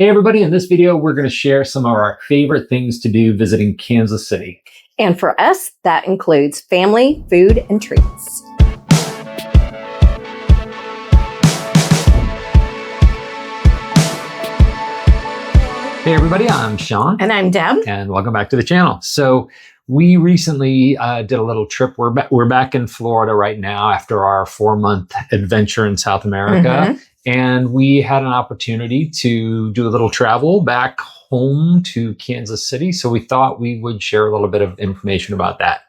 Hey everybody, in this video, we're going to share some of our favorite things to do visiting Kansas City. And for us, that includes family, food, and treats. Hey everybody, I'm Sean. And I'm Deb. And welcome back to the channel. So we recently did a little trip. We're back in Florida right now after our 4-month adventure in South America. And we had an opportunity to do a little travel back home to Kansas City. So we thought we would share a little bit of information about that.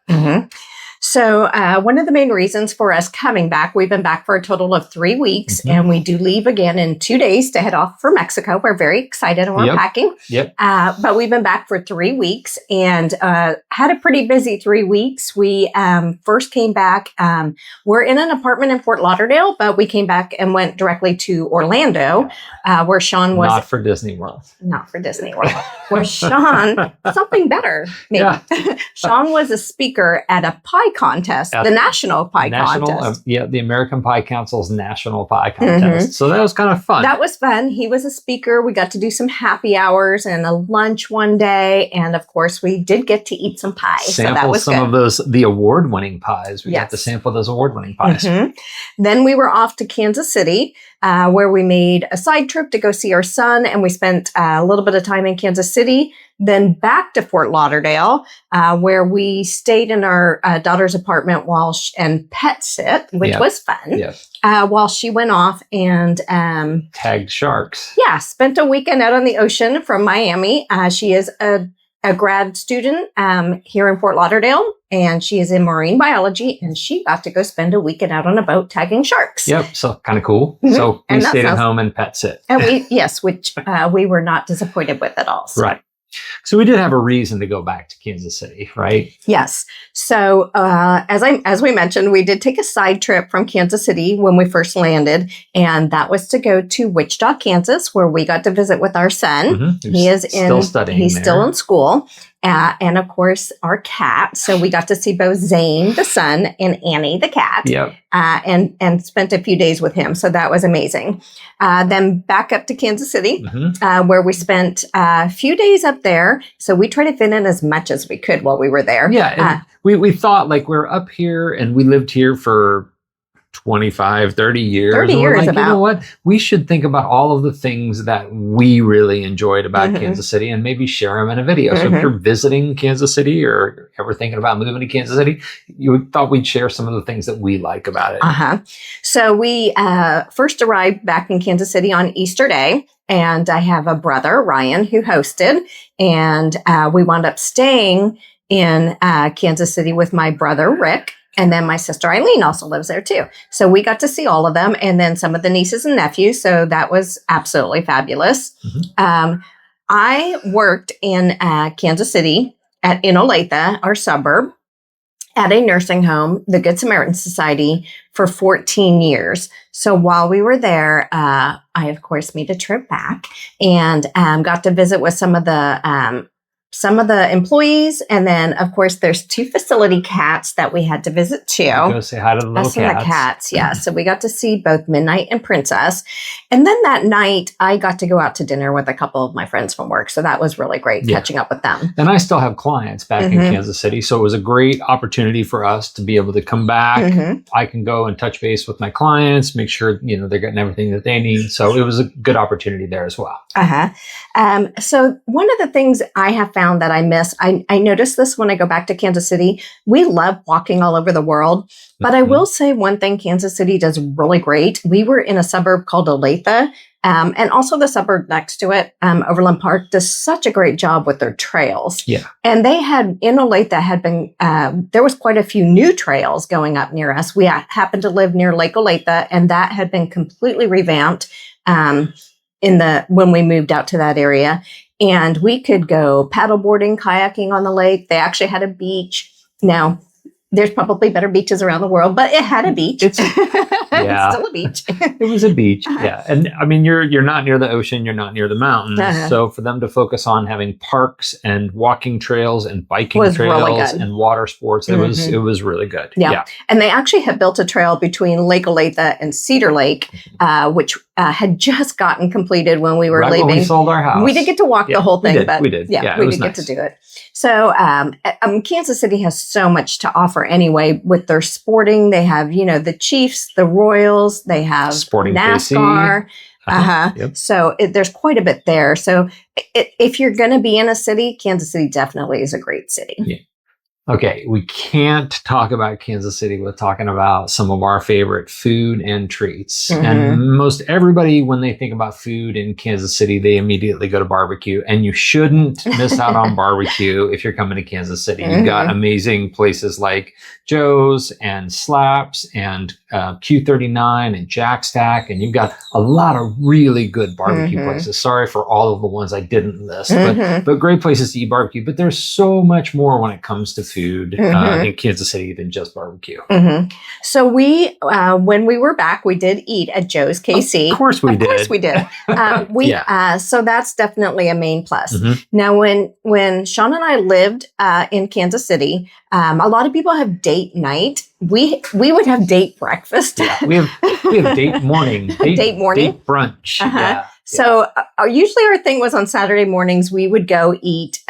So one of the main reasons for us coming back, we've been back for a total of 3 weeks, and we do leave again in 2 days to head off for Mexico. We're very excited and we're packing. But we've been back for 3 weeks and had a pretty busy 3 weeks. We first came back. We're in an apartment in Fort Lauderdale, but we came back and went directly to Orlando, where Sean was. Not for Disney World. Not for Disney World. Where Sean, something better, maybe. Sean was a speaker at a pie contest, the National Pie Contest. The American Pie Council's National Pie Contest. So that was kind of fun. That was fun. He was a speaker. We got to do some happy hours and a lunch one day. And of course, we did get to eat some pie. Sample so that was some of the award-winning pies. We got to sample those award-winning pies. Then we were off to Kansas City, where we made a side trip to go see our son. And we spent a little bit of time in Kansas City. Then back to Fort Lauderdale, where we stayed in our daughter's apartment and pet sit, which was fun. While she went off and tagged sharks. Spent a weekend out on the ocean from Miami. She is a grad student here in Fort Lauderdale, and she is in marine biology, and she got to go spend a weekend out on a boat tagging sharks. So kind of cool. So we stayed at home and pet sit. And which we were not disappointed with at all. So. Right. So we did have a reason to go back to Kansas City, right? Yes. So as we mentioned, we did take a side trip from Kansas City when we first landed, and that was to go to Wichita, Kansas, where we got to visit with our son. He is still studying. He's still in school. And of course, our cat. So we got to see both Zane, the son, and Annie, the cat, and spent a few days with him. So that was amazing. Then back up to Kansas City, where we spent a few days up there. So we tried to fit in as much as we could while we were there. We thought like we're up here and we lived here for 25, 30 years. 30 years like, about. You know what? We should think about all of the things that we really enjoyed about Kansas City and maybe share them in a video. So if you're visiting Kansas City or ever thinking about moving to Kansas City, you thought we'd share some of the things that we like about it. So we first arrived back in Kansas City on Easter Day. And I have a brother, Ryan, who hosted. And we wound up staying in Kansas City with my brother, Rick. And then my sister Eileen also lives there too. So we got to see all of them and then some of the nieces and nephews. So that was absolutely fabulous. I worked in Kansas City in Olathe, our suburb, at a nursing home, the Good Samaritan Society, for 14 years. So while we were there, I, of course, made a trip back and got to visit with some of the employees. And then, of course, there's 2 facility cats that we had to visit too. Go say hi to the little cats. So we got to see both Midnight and Princess. And then that night, I got to go out to dinner with a couple of my friends from work. So that was really great catching up with them. And I still have clients back in Kansas City. So it was a great opportunity for us to be able to come back. I can go and touch base with my clients, make sure, they're getting everything that they need. So it was a good opportunity there as well. So one of the things I have found that I miss, I noticed this when I go back to Kansas City. We love walking all over the world, but I will say one thing Kansas City does really great. We were in a suburb called Olathe, and also the suburb next to it, Overland Park, does such a great job with their trails. And they had, in Olathe, there was quite a few new trails going up near us. We happened to live near Lake Olathe, and that had been completely revamped when we moved out to that area. And we could go paddleboarding, kayaking on the lake. They actually had a beach. Now, There's probably better beaches around the world, but it had a beach. It's It's still a beach. It was a beach, yeah. And I mean, you're not near the ocean, you're not near the mountains. So for them to focus on having parks and walking trails and biking Was really trails good. and water sports, it was really good. Yeah. And they actually had built a trail between Lake Olathe and Cedar Lake, which had just gotten completed when we were Right leaving. when we sold our house. We didn't get to walk the whole thing, but we did. Yeah, it we was did nice. get to do it. So Kansas City has so much to offer anyway with their sporting. They have, the Chiefs, the Royals, they have Sporting NASCAR. Yep. So there's quite a bit there. So if you're going to be in a city, Kansas City definitely is a great city. Yeah. Okay, we can't talk about Kansas City without talking about some of our favorite food and treats. And most everybody, when they think about food in Kansas City, they immediately go to barbecue. And you shouldn't miss out on barbecue if you're coming to Kansas City. You've got amazing places like Joe's and Slaps and Q39 and Jack Stack. And you've got a lot of really good barbecue places. Sorry for all of the ones I didn't list, but great places to eat barbecue. But there's so much more when it comes to food in Kansas City than just barbecue. So we, when we were back, we did eat at Joe's KC. Of course we did. Of course we did. So that's definitely a main plus. Now, when Sean and I lived in Kansas City, a lot of people have date night. We would have date breakfast. Yeah, we have date morning. Date brunch. Yeah. So usually our thing was on Saturday mornings, we would go eat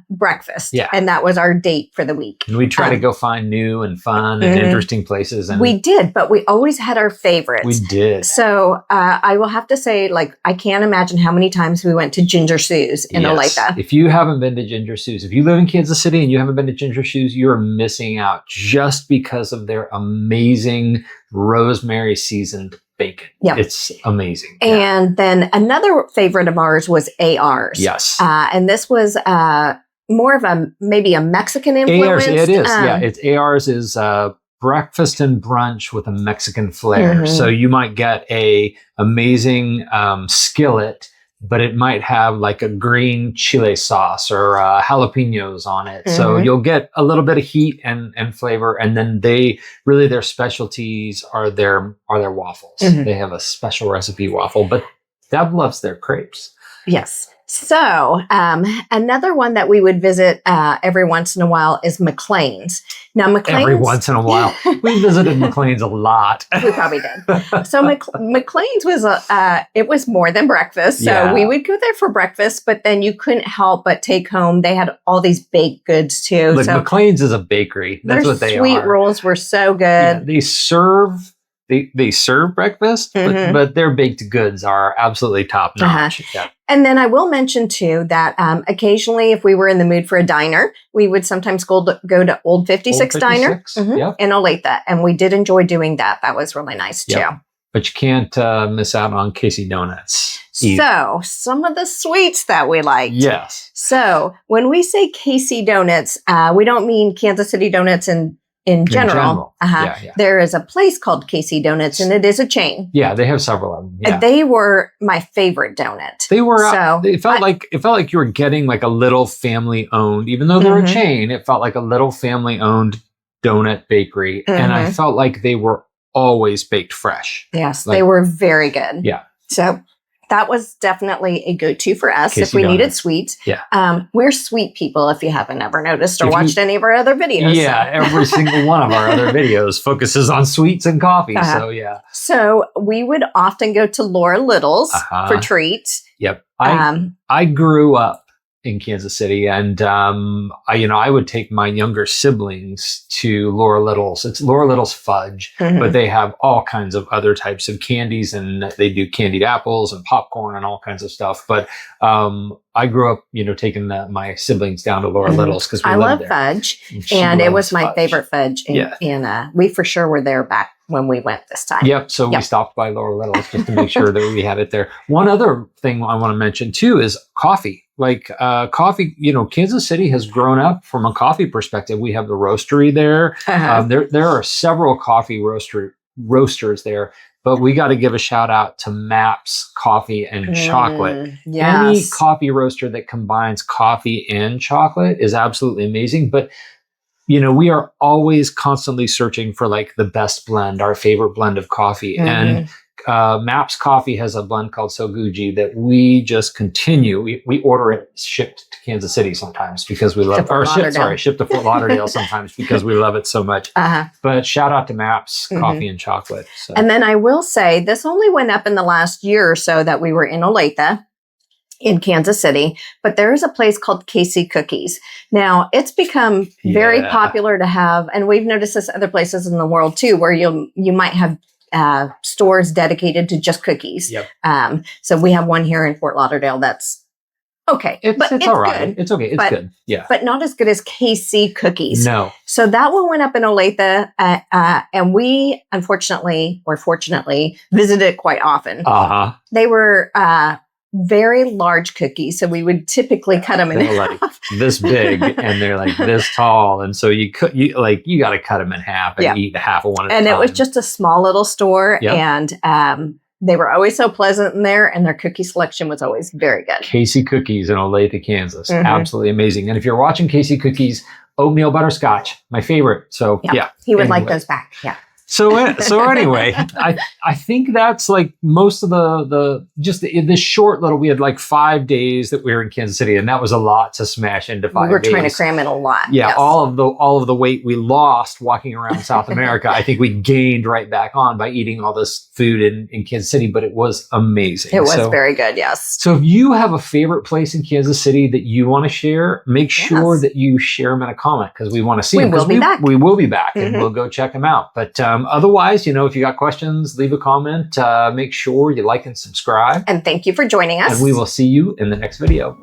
breakfast. Yeah. And that was our date for the week. And we try to go find new and fun and interesting places. And we did, but we always had our favorites. We did. So I will have to say, I can't imagine how many times we went to Ginger Sue's in Olathe. If you haven't been to Ginger Sue's, if you live in Kansas City and you haven't been to Ginger Sue's, you're missing out just because of their amazing rosemary seasoned bacon. Yep. It's amazing. And then another favorite of ours was AR's. Yes. And this was more of maybe a Mexican influence. AR's, it is. It's AR's is breakfast and brunch with a Mexican flair. So you might get a amazing skillet, but it might have like a green chile sauce or jalapenos on it. So you'll get a little bit of heat and flavor. And then their specialties are their waffles. They have a special recipe waffle, but Deb loves their crepes. Yes. So another one that we would visit every once in a while is McLean's. Now, McLean's... Every once in a while. We visited McLean's a lot. We probably did. So McLean's was, it was more than breakfast. So we would go there for breakfast, but then you couldn't help but take home. They had all these baked goods too. Look, McLean's is a bakery. That's what they are. Sweet rolls were so good. Yeah, they serve breakfast, but their baked goods are absolutely top notch. Yeah. And then I will mention too that occasionally, if we were in the mood for a diner, we would sometimes go to Old 56 Diner in Olathe, and we did enjoy doing that. That was really nice too. But you can't miss out on Casey Donuts. So some of the sweets that we like. Yes. So when we say Casey Donuts, we don't mean Kansas City Donuts in general. There is a place called Casey Donuts, and it is a chain. Yeah, they have several of them. Yeah. They were my favorite donut. They were. It felt like you were getting like a little family owned, even though they're a chain. It felt like a little family owned donut bakery, and I felt like they were always baked fresh. Yes, they were very good. Yeah. So that was definitely a go-to for us Casey if we Donuts. needed sweets. Yeah. We're sweet people if you haven't ever noticed or watched any of our other videos. Yeah, every single one of our other videos focuses on sweets and coffee. So yeah. So we would often go to Laura Little's for treats. Yep. I grew up in Kansas City, and I would take my younger siblings to Laura Little's. It's Laura Little's Fudge, but they have all kinds of other types of candies, and they do candied apples and popcorn and all kinds of stuff. But I grew up, taking my siblings down to Laura Little's because we lived there. I love fudge, and it was my favorite fudge. And we for sure were there back when we went this time. Yep. So we stopped by Laura Little's just to make sure that we had it there. One other thing I want to mention too is coffee. Like coffee, Kansas City has grown up from a coffee perspective. We have the roastery there. There are several coffee roasters there, but we got to give a shout out to Maps Coffee and Chocolate. Yes. Any coffee roaster that combines coffee and chocolate is absolutely amazing. But you know, we are always constantly searching for like the best blend, our favorite blend of coffee. And Maps Coffee has a blend called Soguji that we just continue. We order it shipped to Kansas City sometimes because we love, shipped to Fort Lauderdale sometimes because we love it so much. But shout out to Maps Coffee and Chocolate. So. And then I will say this only went up in the last year or so that we were in Olathe in Kansas City, but there is a place called Casey Cookies. Now it's become very popular to have, and we've noticed this other places in the world too, where you might have stores dedicated to just cookies. So we have one here in Fort Lauderdale that's okay. It's all right. Good. It's okay. It's good. Yeah. But not as good as KC Cookies. No. So that one went up in Olathe, and we unfortunately or fortunately visited it quite often. They were very large cookies, so we would typically cut them in half. Like this big, and they're like this tall, and so you got to cut them in half and eat half of one at a time. And it was just a small little store, and they were always so pleasant in there, and their cookie selection was always very good. Casey Cookies in Olathe, Kansas, absolutely amazing. And if you're watching Casey Cookies, oatmeal butterscotch, my favorite. So he would like those back. So anyway, I think that's like most of this short little, we had like 5 days that we were in Kansas City, and that was a lot to smash into 5 days. We were trying to cram in a lot. Yeah. Yes. All of the weight we lost walking around South America, I think we gained right back on by eating all this food in Kansas City, but it was amazing. It was very good. Yes. So if you have a favorite place in Kansas City that you want to share, make sure that you share them in a comment because we want to see them. We will be back and we'll go check them out. But otherwise, if you got questions, leave a comment. Make sure you like and subscribe. And thank you for joining us. And we will see you in the next video.